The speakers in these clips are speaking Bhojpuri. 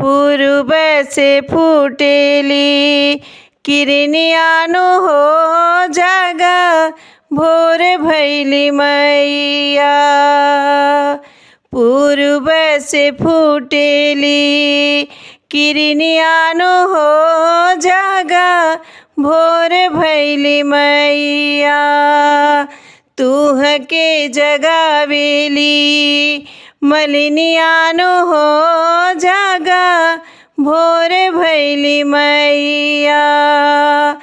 पूर्व से फूटेली किरनियानु हो जागा भोर भैली मैया। पूर्व से फूटेली किरनियानु हो जागा भोर भैली मैया। तूह के जगावेली मलिनियानु हो जागा भोर भैली मैया।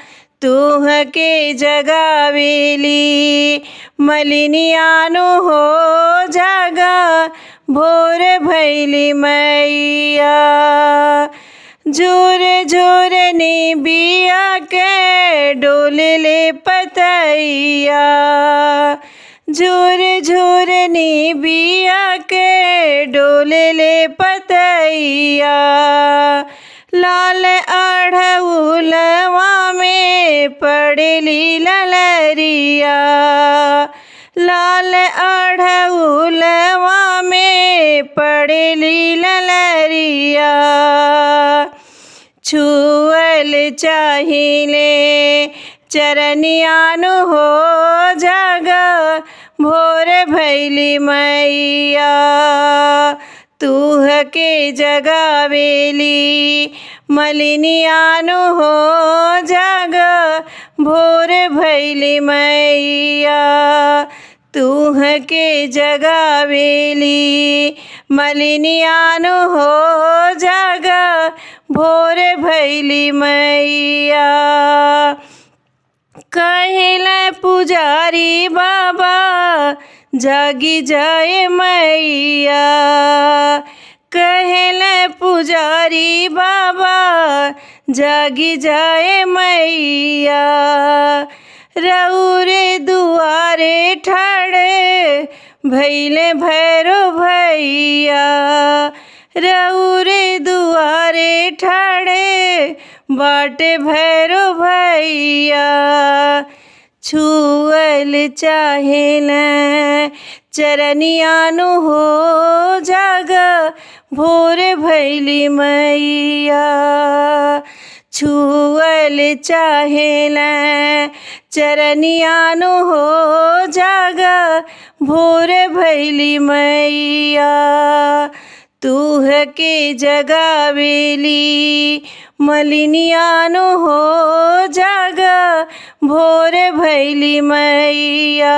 तूह के जगावेली मलिनियानु हो जागा भोर भैली मैया। जोरे जोरे निबिया के डोले ले पतैया। जोरे जोरे निबिया के डोले ले पतैया। लाल अढ़उलवा में पड़ेली ललरिया। लाल अढ़उलवा में पड़ेली ललरिया। छुअल चाहिले चरनियानु हो जागा भोर भैली मैया। तूह के जगावेली मलिनियानु हो जागा भोर भैली मैया। तूह के जगावेली मलिनियानु हो जागा भोर भैली मैया। कहले पुजारी बाबा जागी जाए मैया। कहले पुजारी बाबा जागी जाए मैया। रउरे दुआरे ठाड़े भैले भैरो भैया। रउरे दुआरे ठाड़े बाटे भैरो भैया। छुअल चाहेल चरनियानु हो जागा भोर भैली मैया। छुअल चाहेल चरनियानु हो जागा भोर भैली मैया। तूह के जगावेली मलिनियानु हो जागा भोर भैली मैया।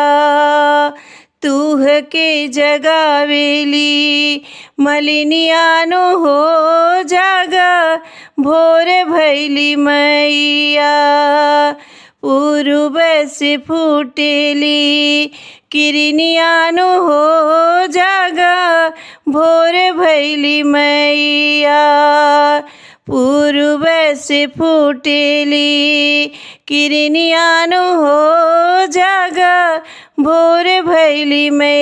तूह के जगावेली मलिनियानु हो जागा भोर भैली मैया। पूर्व से फूटेली किरनियानु हो जागा भोर भैली मैया। पूर्व से फूटेली किरनियानु हो जागा भोर भैली मैया।